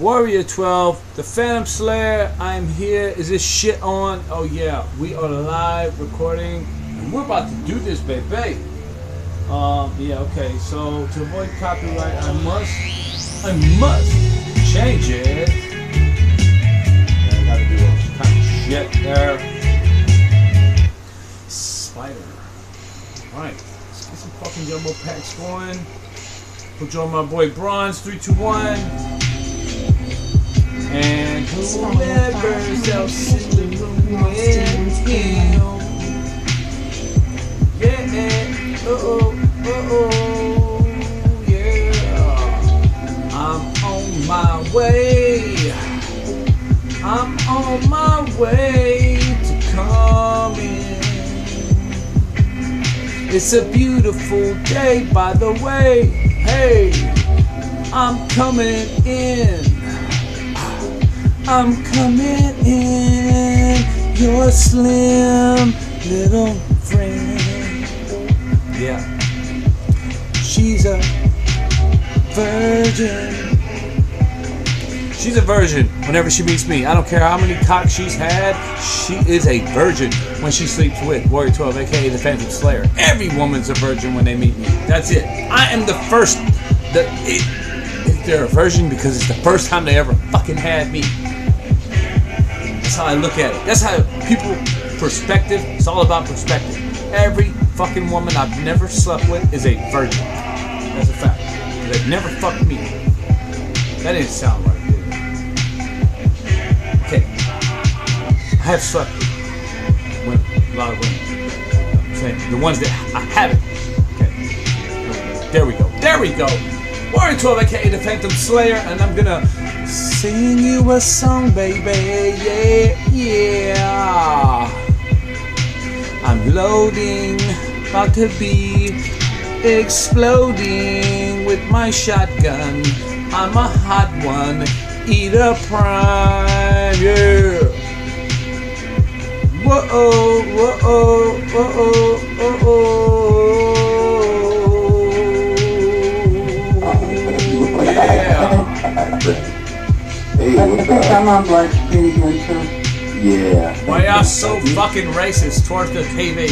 Warrior 12, the Phantom Slayer. I'm here. Is this shit on? Oh yeah, we are live recording, and we're about to do this, baby. Yeah, okay. So to avoid copyright, I must change it. Yeah, I gotta do all kind of shit there. Spider. All right, let's get some fucking jumbo packs going. We'll join my boy Bronze 321. And whoever else in the room with him. Yeah, yeah. I'm on my way. I'm on my way to come in. It's a beautiful day, by the way. Hey, I'm coming in. I'm coming in, your slim little friend. Yeah, she's a virgin. She's a virgin whenever she meets me. I don't care how many cocks she's had, she is a virgin when she sleeps with Warrior 12, aka the Phantom Slayer. Every woman's a virgin when they meet me. That's it. I am the first. They're a virgin because it's the first time they ever fucking had me. That's how I look at it. That's how people perspective. It's all about perspective. Every fucking woman I've never slept with is a virgin. That's a fact. They've never fucked me. That didn't sound right, did it? Okay. I have slept with women, a lot of women. I'm saying the ones that I haven't. Okay. There we go. There we go. Warrior 12, aka the Phantom Slayer, and I'm gonna sing you a song, baby. Yeah, yeah. I'm loading, about to be exploding with my shotgun. I'm a hot one, eat a prime, yeah. Whoa, whoa, whoa, whoa. Hey, I think I'm on black screen again, too. Yeah. Why y'all so fucking racist towards the TV?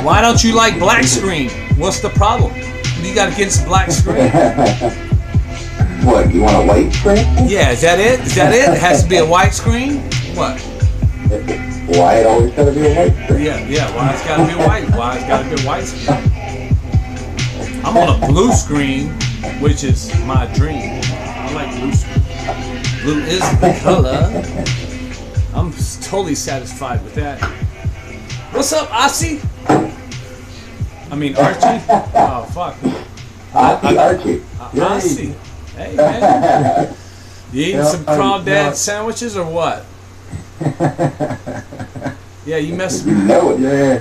Why don't you like black screen? What's the problem? What do you got against black screen? What, you want a white screen? Yeah, is that it? Is that it? It has to be a white screen? What? Why it always gotta be a white screen? Yeah, why it's gotta be white? Why it's gotta be a white screen? I'm on a blue screen, which is my dream. I like blue screen. Blue is the color. I'm totally satisfied with that. What's up, Archie? I mean, Archie? Oh, fuck. Archie. Archie. Hey, man. You eating some crawdad sandwiches or what? Yeah, you messed with me. Yeah.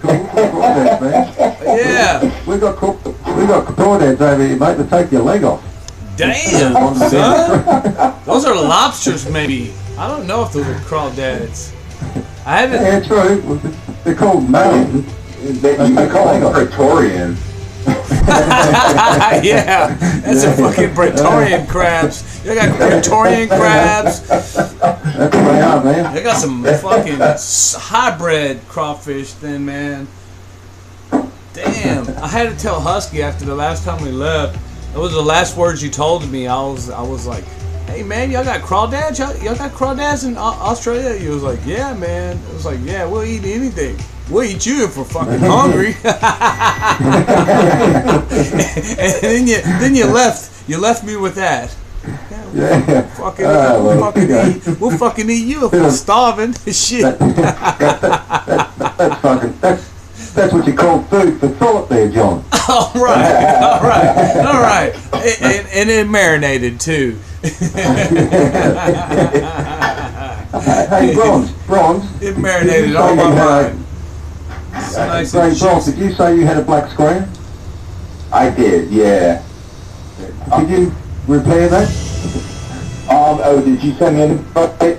Crawdads, man. Yeah. We got crawdads over here, mate, to take your leg off. Damn, son. Those are lobsters, maybe. I don't know if those are crawdads. I haven't. Yeah, true. They're called males. They call them Praetorians. Yeah, that's a fucking Praetorian crabs. They got Praetorian crabs. That's what they are, man. They got some fucking hybrid crawfish then, man. Damn, I had to tell Husky after the last time we left. That was the last words you told me. I was like, hey man, y'all got crawdads? Y'all got crawdads in Australia? He was like, yeah man. I was like, yeah, we'll eat anything. We'll eat you if we're fucking hungry. And then you left me with that. Yeah. We'll fucking eat you if we're starving. Shit. That's what you call food for thought there, John. All right. And it marinated too. Hey, Bronze. It marinated on my mind. Nice. Bronze, did you say you had a black screen? I did, yeah. Did you repair that? Oh, did you send me an invite?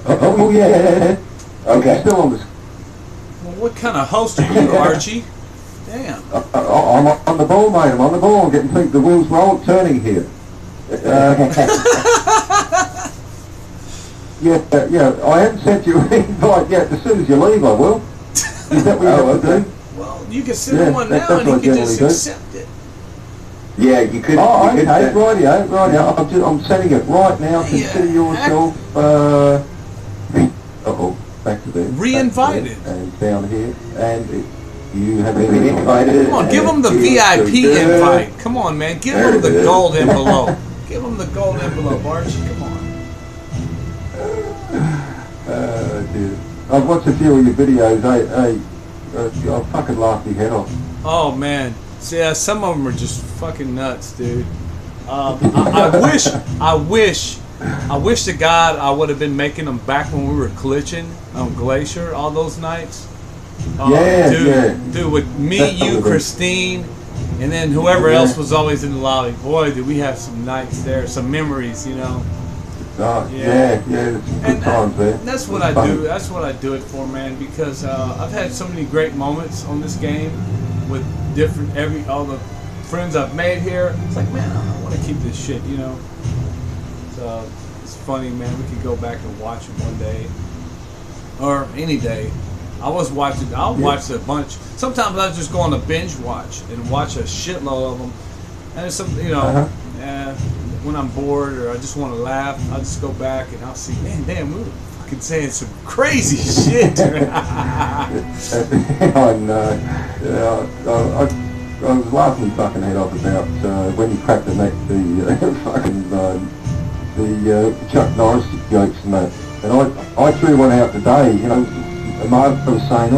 Oh, yeah. Okay. Still on the. Well, what kind of host are you, Archie? Damn. I'm on the ball, mate. I'm on the ball. I'm getting the wheels roll turning here. Yeah, I haven't sent you an invite yet. As soon as you leave, I will. Is that what you have to do? Well, you can send one now and he can just accept it. Yeah, you could. Oh, you okay, could, rightio. I'm sending it right now. Consider yourself, back to there. Re-invited. And down here, and you have been been invited. Come on, give him the VIP invite. Come on, man. Give him the gold envelope. Give him the gold envelope, Archie. Come on. Dude. I've watched a few of your videos. I'll fucking laugh your head off. Oh, man. So, yeah, some of them are just fucking nuts, dude. I wish to God I would have been making them back when we were glitching on Glacier all those nights. Dude, with me, you, Christine, and then whoever else was always in the lobby. Boy, did we have some nights there, some memories, you know. It's good times there. That's what I do. That's what I do it for, man. Because I've had so many great moments on this game with all the friends I've made here. It's like, man, I want to keep this shit, you know. So it's funny, man. We could go back and watch it one day, or any day. I'll watch a bunch. Sometimes I just go on a binge watch and watch a shitload of them. And it's some, you know, when I'm bored or I just want to laugh, I'll just go back and I'll see, man, damn, we were fucking saying some crazy shit. I know. I was laughing my fucking head off about when you cracked the Chuck Norris jokes and that. And I threw one out today, you know. Omatta was saying,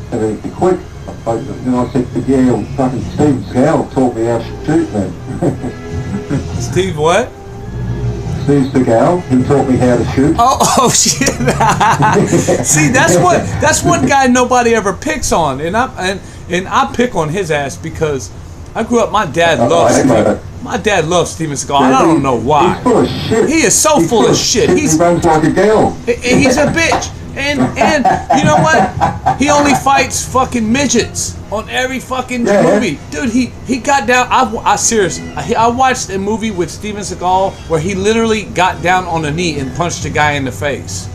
having it quick. And I said, yeah, well, fucking Steve Seagull taught me how to shoot, man. Steve what? Steve Seagull, he taught me how to shoot. Oh shit! See, that's one guy nobody ever picks on, and I pick on his ass because I grew up. My dad loves Steven Seagal. Yeah, I don't know why. He's full of shit. He is so full of shit. He runs like a girl. He's a bitch. And you know what? He only fights fucking midgets on every fucking movie. Dude, he got down. I watched a movie with Steven Seagal where he literally got down on a knee and punched a guy in the face.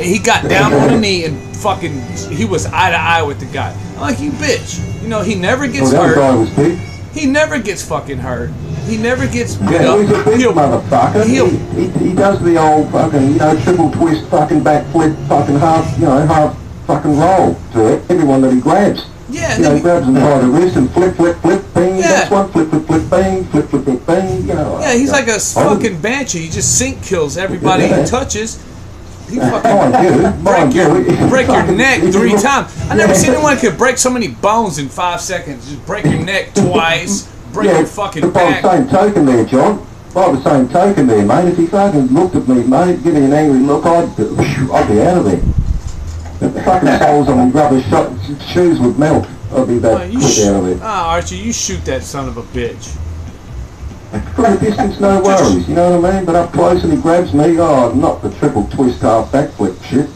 He got down on a knee and fucking, he was eye to eye with the guy. I'm like, you bitch. You know, he never gets hurt. He never gets fucking hurt. He never gets beat up. He's a big motherfucker. He does the old fucking, you know, triple twist fucking backflip fucking half fucking roll to it. Everyone that he grabs. Yeah. You know, he grabs them by the wrist and flip, bing, that's one, flip, bing, flip, bing, you know. Yeah, he's like a fucking banshee. He just sync kills everybody he touches. He fucking break your neck 3 times. I never seen anyone could break so many bones in 5 seconds. Just break your neck twice, break your fucking back. By the same token there, John. By the same token there, mate. If he fucking looked at me, mate, give me an angry look, I'd be out of there. The fucking soles on my rubber shoes would melt. I'd be that quick out of there. Archie, you shoot that son of a bitch. From a distance, no worries, you know what I mean? But up close and he grabs me, not the triple twist half backflip shit.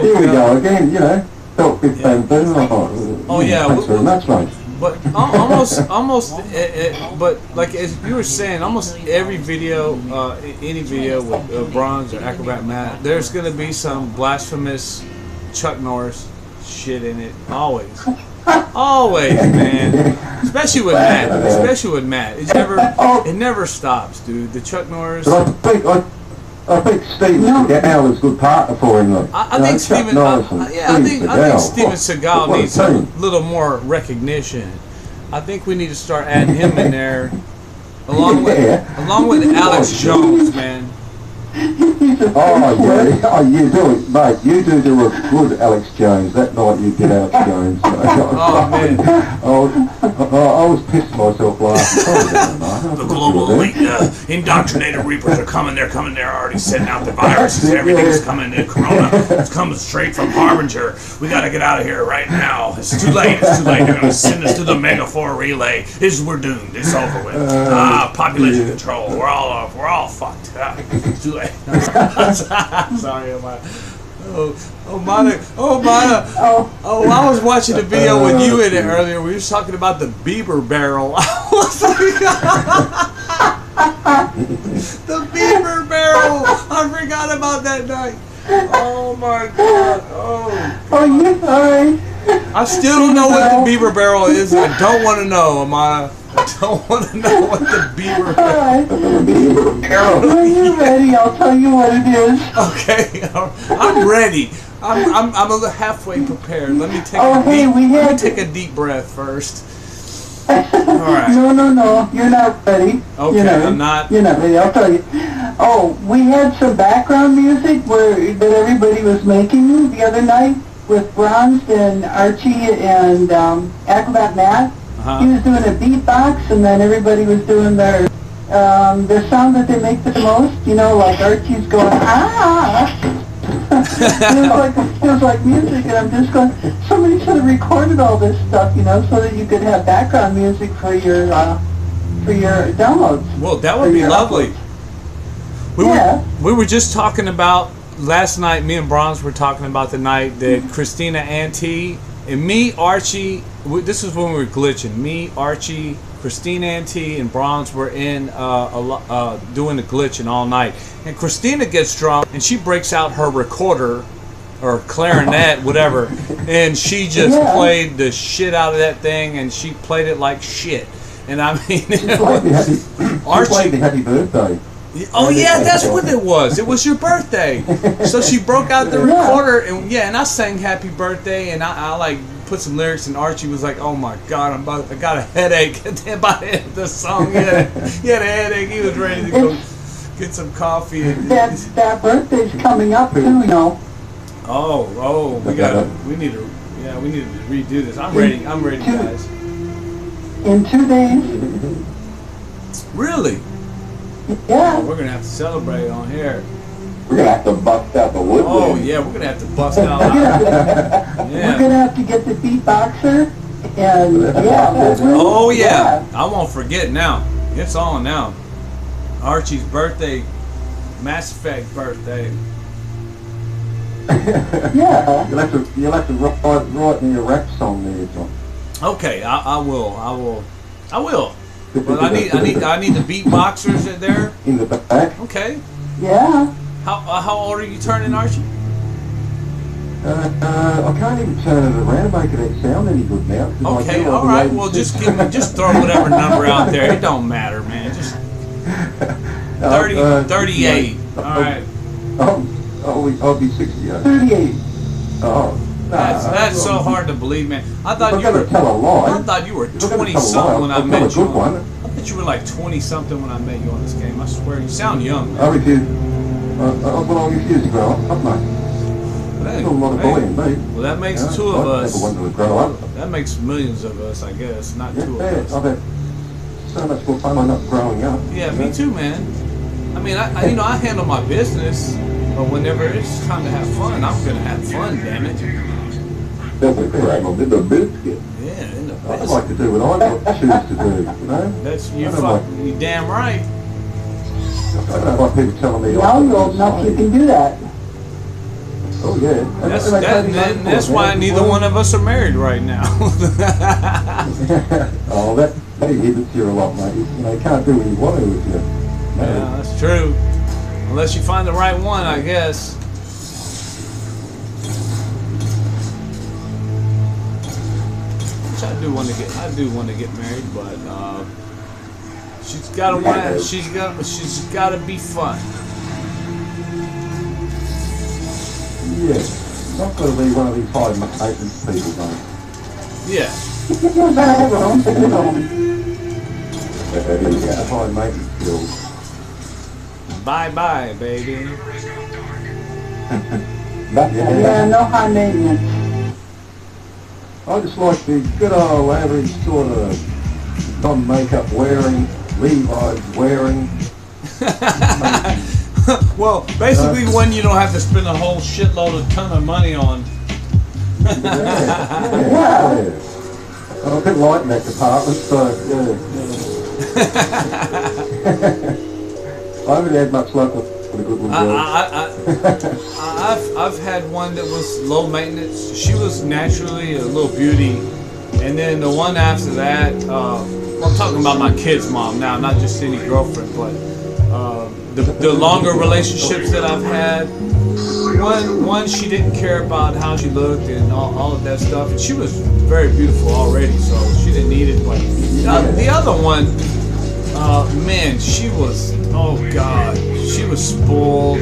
Here we go again, you know. Felt big bamboo. Thanks very much, mate. But but like as you were saying, almost every video, any video with Bronze or Acrobat Matt, there's going to be some blasphemous Chuck Norris shit in it. Always, man. Especially with Matt. It never stops, dude. The Chuck Norris. But I think Steven Seagal is a good partner for him. I think Steven Seagal needs a little more recognition. I think we need to start adding him in there, along with Alex Jones, man. You do it, mate. You do a good Alex Jones. That night you did Alex Jones. Oh man, I was pissed myself laughing. The global elite indoctrinated reapers are coming. They're already sending out the viruses. Everything's coming. The corona is coming straight from Harbinger. We got to get out of here right now. It's too late. They're going to send us to the Mega 4 relay. We're doomed. It's over with. Population control. We're all fucked. It's too late. Sorry, Omatta. Oh, I was watching a video with you in it earlier. We were talking about the Bieber barrel. I was like, the Bieber barrel. I forgot about that night. Oh my God. Oh, you're sorry. I still don't know what the Bieber barrel is. I don't want to know, Omatta. I don't want to know what the Bieber barrel. When you're ready, I'll tell you what it is. Okay, I'm ready. I'm a little halfway prepared. Let me take a deep breath first. All right. No, you're not ready. Okay, I'm not. You're not ready. I'll tell you. Oh, we had some background music that everybody was making the other night with Bronze and Archie and Acrobat Matt. He was doing a beatbox, and then everybody was doing their sound that they make the most. You know, like Archie's going ah. It feels like music, and I'm just going. Somebody should have recorded all this stuff, you know, so that you could have background music for your downloads. Well, that would be lovely. We were just talking about last night. Me and Bronze were talking about the night that Christina Auntie and me, Archie. This is when we were glitching. Me, Archie, Christina Auntie, and Bronze were in doing the glitching all night. And Christina gets drunk and she breaks out her recorder or clarinet, whatever, and she just played the shit out of that thing, and she played it like shit. And I mean, Archie played the happy birthday. Oh yeah, that's what it was. It was your birthday, so she broke out the recorder, and I sang "Happy Birthday," and I like put some lyrics, and Archie was like, "Oh my God, I got a headache." And then by the end of the song, he had a headache. He was ready to go get some coffee. That birthday's coming up too, you know. Oh, we need to redo this. I'm ready, guys. In 2 days. Really? Yeah. Oh, we're gonna have to celebrate on here. We're gonna have to bust out the wood. Oh yeah, we're gonna have to bust out. We're gonna have to get the beatboxer, and Oh yeah, I won't forget now. It's on now. Archie's birthday, Mass Effect birthday. Yeah. You'll have to write me a rap song there, John. Okay, I will. But I need the beatboxers in there. In the back. Okay. Yeah. How old are you turning, Archie? I can't even turn it around and make it sound any good now. Okay, all right. Well, just throw whatever number out there. It don't matter, man. Just 38. All right. I'll be 68. 38. Oh. That's so hard to believe, man. I thought you were. Tell a lie. I thought you were 20-something when I met you. One. I thought you were like 20-something when I met you on this game. I swear, you sound young, man. I refuse. I refuse to grow up, mate. There's a lot of boy in me. Well, that makes two of us. I never wanted to grow up. That makes millions of us, I guess. Not two of us. I've had so much more fun not growing up. Yeah, me too, man. I mean, I handle my business, but whenever it's time to have fun, I'm gonna have fun. Damn it. That's a crap. I'm in the biscuit. Yeah, in the I business. like to do what I choose to do, you know? That's you. You damn right. I don't like people telling me. Now you're old enough, you can do that. Oh yeah. That's why neither one of us are married right now. Oh, that inhibits you a lot, mate. You know, you can't do what you want to with you. Yeah, that's true. Unless you find the right one, I guess. Which I do want to get married, but she's got to be fun. Yeah, not going to be one of these high maintenance people, mate. Yeah. High maintenance skills. Bye, baby. Yeah, no high maintenance. I just like the good old average sort of non-makeup wearing, Levi's wearing. Well, basically one you don't have to spend a whole shitload of ton of money on. Yeah. I'm a bit light in that department, so yeah. I haven't had much luck with a good one. I've had one that was low maintenance. She was naturally a little beauty, and then the one after that, well, I'm talking about my kid's mom now, not just any girlfriend, but the longer relationships that I've had. One she didn't care about how she looked and all of that stuff, and she was very beautiful already, so she didn't need it. But the other one, man, she was, oh God, she was spoiled.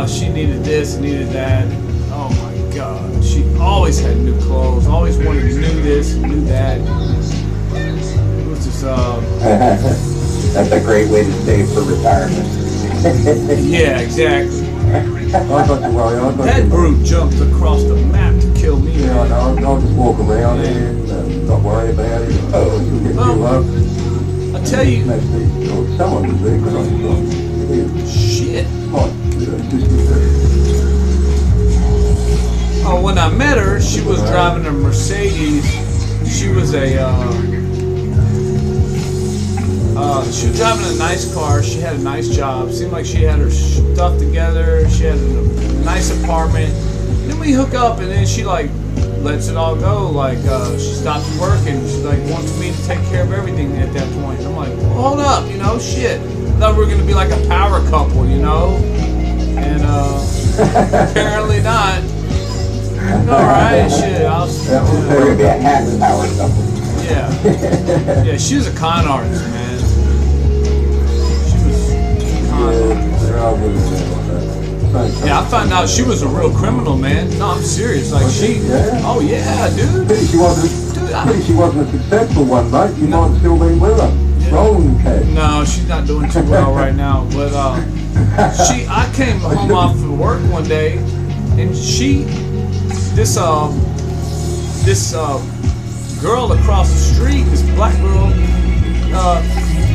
She needed this, needed that. Oh my God, she always had new clothes, always wanted new this, new that. It was just, That's a great way to save for retirement. yeah, exactly. I don't have to worry. I don't That have to group jumped across the map to kill me. Yeah, I'll just walk around and not worry about it. Oh, you'll get too low. I tell you, Someone was there because I was shit. hot. Oh, when I met her, she was driving a Mercedes. She was she was driving a nice car. She had a nice job. Seemed like she had her stuff together. She had a nice apartment. Then we hook up, and then she like lets it all go. Like she stopped working. She like wants me to take care of everything at that point. I'm like, well, hold up, shit. I thought we were gonna be like a power couple, and apparently not. All right, shit. We're gonna be a half power couple. Yeah, she was a con artist, man. Yeah, I found out she was a real criminal, man. No, I'm serious. Like oh yeah, dude. She wasn't a successful one, mate. You might have still been with her. Rolling cash. No, she's not doing too well right now. But I came home off of work one day, and this girl across the street, this black girl,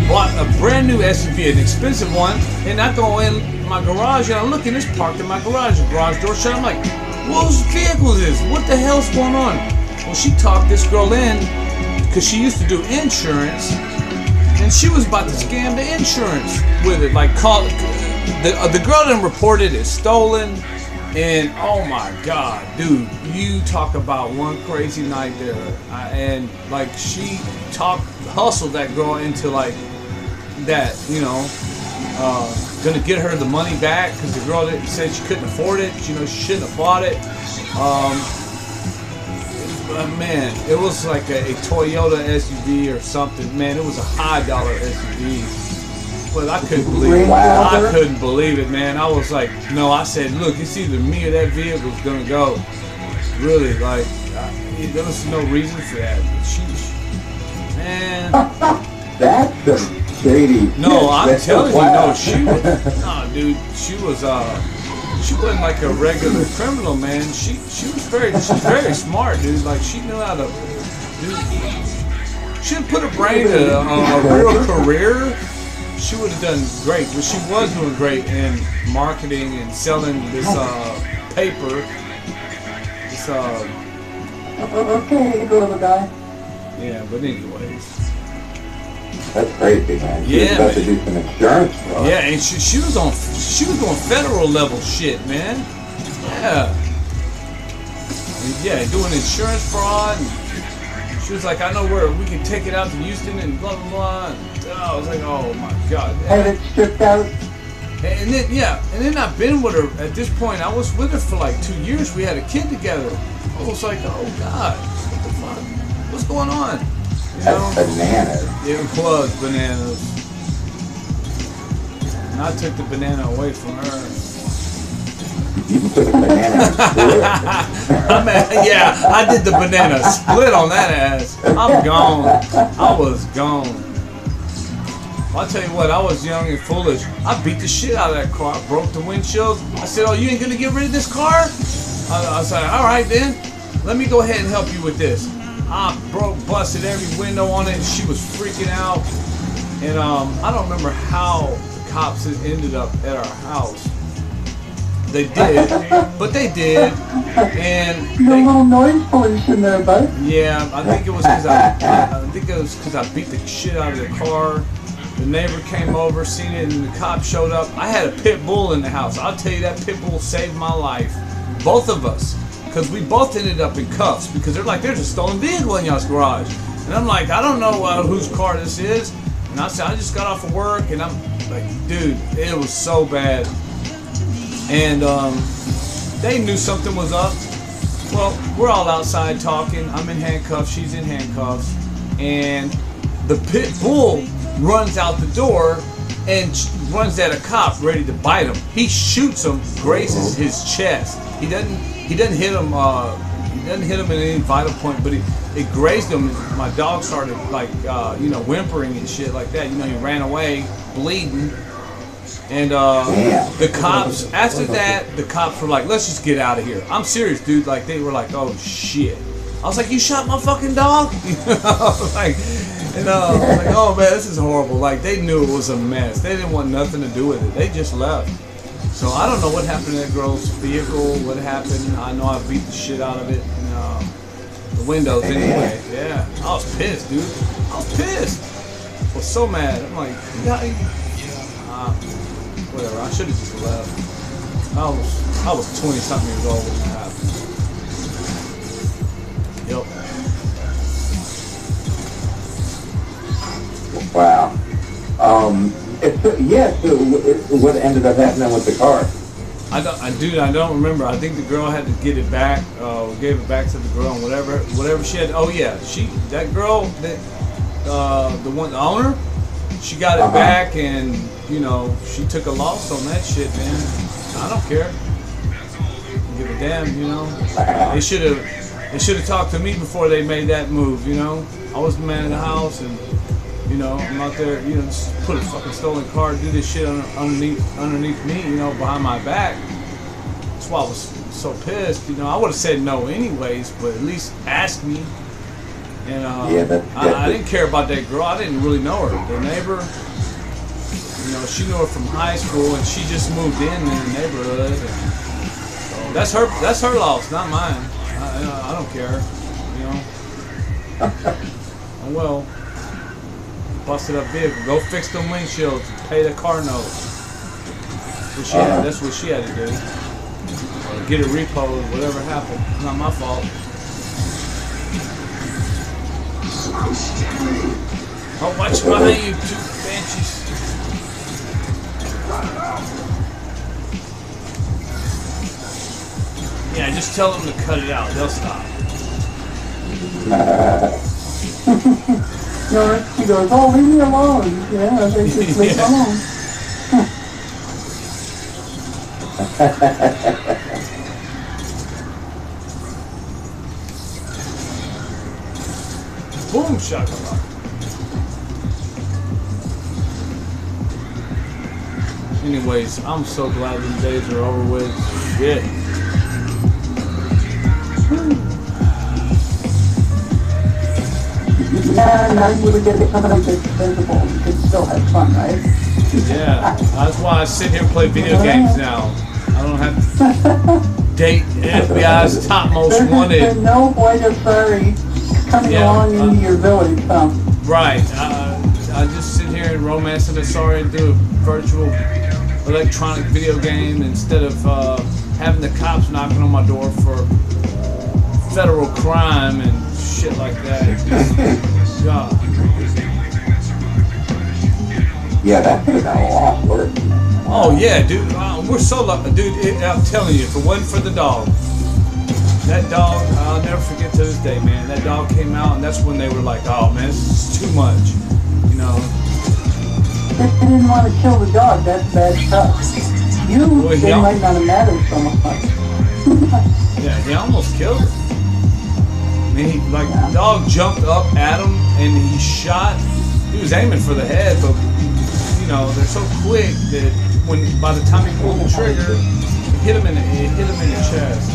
bought a brand new SUV, an expensive one, and I go in my garage and I look and it's parked in my garage. The garage door shut. I'm like, whose vehicle is this? What the hell's going on? Well, she talked this girl in because she used to do insurance, and she was about to scam the insurance with it. Like, the girl done reported it stolen, and oh my God, dude, you talk about one crazy night there. And like, she hustled that girl into like that, gonna get her the money back because the girl said she couldn't afford it. She shouldn't have bought it. Man, it was like a Toyota SUV or something. Man, it was a high dollar SUV. But I couldn't believe it. I couldn't believe it, man. I was like, no, I said, look, it's either me or that vehicle's gonna go. Really, like, there was no reason for that. Man. That's a shady. No, I'm telling you, no, dude, she wasn't like a regular criminal, man. She's very smart, dude. Like, she knew how to she put her brain in a real career. She would have done great, but she was doing great in marketing and selling this paper. This Okay, little guy. yeah, but anyways. That's crazy, man. She was about to do some insurance fraud. Yeah, and she was doing federal level shit, man. Yeah. Yeah, doing insurance fraud. And she was like, I know where we can take it out to Houston and blah blah blah. And I was like, oh my God. Had it stripped out. And then I've been with her at this point. I was with her for like 2 years. We had a kid together. I was like, oh God, what the fuck? What's going on? That's bananas. It was bananas. And I took the banana away from her. You took a banana split. Yeah, I did the banana split on that ass. I'm gone. I was gone. Well, I'll tell you what, I was young and foolish. I beat the shit out of that car. I broke the windshield. I said, oh, you ain't gonna get rid of this car? I said, all right then. Let me go ahead and help you with this. I busted every window on it. She was freaking out. And I don't remember how the cops had ended up at our house. They did, but they did. And No little noise pollution there, bud. yeah, I think it was because I beat the shit out of the car. The neighbor came over, seen it, and the cop showed up. I had a pit bull in the house. I'll tell you, that pit bull saved my life. Both of us. Because we both ended up in cuffs. Because they're like, there's a stolen vehicle in y'all's garage. And I'm like, I don't know whose car this is. And I said, I just got off of work. And I'm like, dude, it was so bad. And they knew something was up. Well, we're all outside talking. I'm in handcuffs. She's in handcuffs. And the pit bull runs out the door and runs at a cop ready to bite him. He shoots him, grazes his chest. He doesn't hit him. He doesn't hit him at any vital point, but it grazed him. My dog started like whimpering and shit like that. He ran away, bleeding. And the cops, after that, the cops were like, let's just get out of here. I'm serious, dude. Like, they were like, oh shit. I was like, you shot my fucking dog? Like, oh man, this is horrible. Like, they knew it was a mess. They didn't want nothing to do with it. They just left. So I don't know what happened to that girl's vehicle, what happened. I know I beat the shit out of it. And, the windows anyway. Yeah, I was pissed, dude. I was pissed. I was so mad. I'm like, whatever. I should have just left. I was 20 something years old when that happened. Yep. Wow. So what ended up happening with the car? I don't remember. I think the girl had to get it back. Gave it back to the girl and whatever she had. Oh yeah, that girl, the owner, she got it back, and she took a loss on that shit, man. I don't care. Give a damn, They should have talked to me before they made that move, I was the man in the house, and I'm out there, just put a fucking stolen car, do this shit underneath me, behind my back. That's why I was so pissed. I would have said no anyways, but at least ask me. And I didn't care about that girl. I didn't really know her. The neighbor, she knew her from high school, and she just moved in the neighborhood. And so that's her loss, not mine. I don't care. Oh well. Busted up vehicle. Go fix them windshields. Pay the car note. That's what she had to do. Or get it repoed. Whatever happened. It's not my fault. Oh, watch behind you, two banshees. Yeah, just tell them to cut it out. They'll stop. She goes, oh, leave me alone. Yeah, they just leave alone. Boom, shakalaka. Anyways, I'm so glad these days are over with. Shit. Yeah, now you would get something that's visible. You can still have fun, right? Yeah, that's why I sit here and play video games now. I don't have to date FBI's topmost wanted. There's no point of furry coming along into your village, Right. I just sit here and romance an Asari and do a virtual electronic video game instead of having the cops knocking on my door for federal crime and shit like that. God. Yeah, that's a lot of work. Oh yeah, dude. We're so lucky, dude. I'm telling you, if it wasn't for the dog, that dog, I'll never forget to this day, man. That dog came out, and that's when they were like, "Oh man, this is too much," They didn't want to kill the dog. That's bad stuff. They might not have mattered so much. Yeah, he almost killed her. I mean, the dog jumped up at him and he shot. He was aiming for the head, but they're so quick that by the time he pulled the trigger, it hit him in the chest.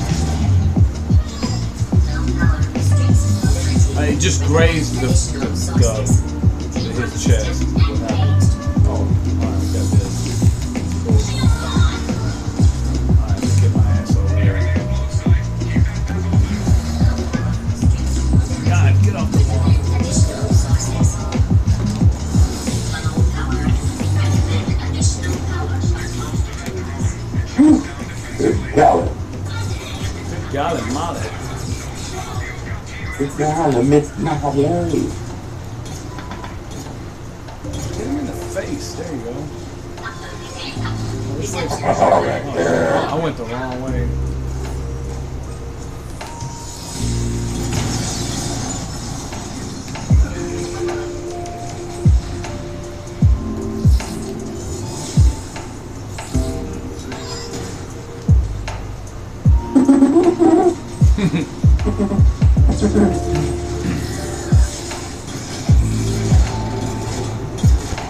It just grazed his chest. Oh, all right, we got this. Cool. All right, let's get my ass over here. God, get off the wall. Regarde, Miss Mario. Hit him in the face. There you go. Which way's All right, there. I went the wrong way.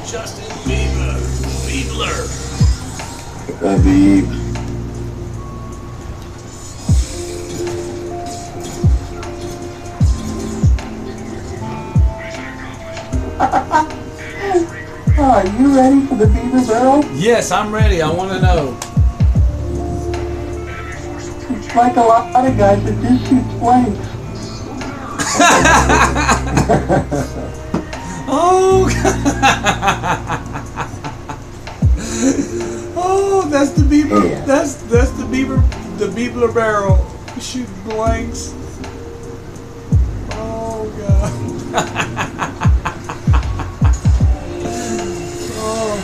Justin Bieber. Biebler. The Oh, are you ready for the beaver barrel? Yes, I'm ready. I want to know. It's like a lot of guys that just shoots blanks. Oh, oh, that's the Bieber. Yeah. That's the Bieber. The Biebler barrel. Shoot blanks. Oh God. Oh.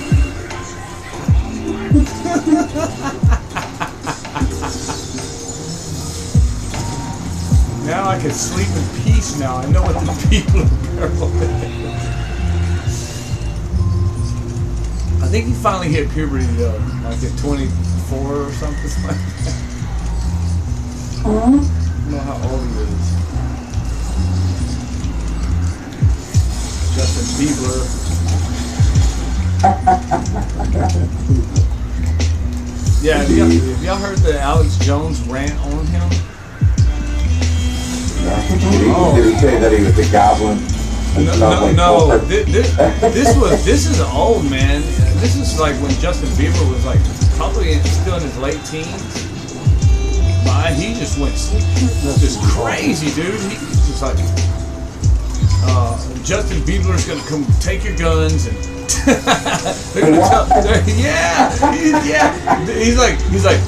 Now I can sleep in peace. Now I know what the Biebler barrel is. I think he finally hit puberty though, like at 24 or something like that. I don't know how old he is. Justin Bieber. Yeah, have y'all heard the Alex Jones rant on him? Did he say that he was a goblin? No. This is old, man. This is like when Justin Bieber was like probably still in his late teens. But he just went just crazy, dude. He was like, Justin Bieber's gonna come take your guns and they're gonna yeah. He's like,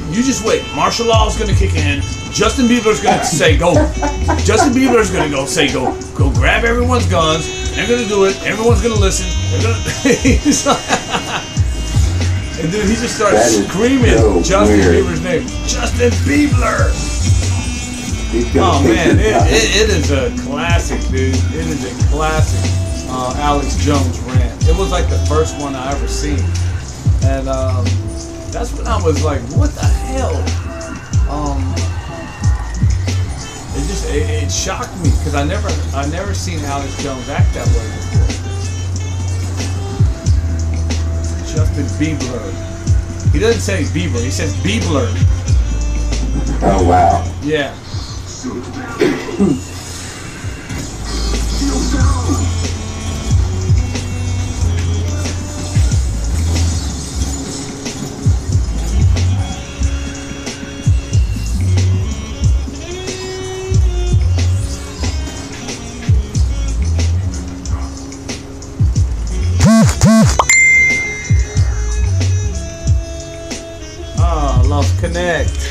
you just wait. Martial law's gonna kick in. Justin Bieber's gonna say go. Justin Bieber's gonna go say go grab everyone's guns. They're gonna do it. Everyone's gonna listen. They're gonna. And dude, he just starts screaming so Justin weird. Bieber's name. Justin Bieber. Oh man, it is a classic, dude. It is a classic Alex Jones rant. It was like the first one I ever seen, and that's when I was like, what the hell? It shocked me because I never seen Alex Jones act that way before. Justin Bieber. He doesn't say Bieber. He says Biebler. Oh wow. Yeah. Lost connect.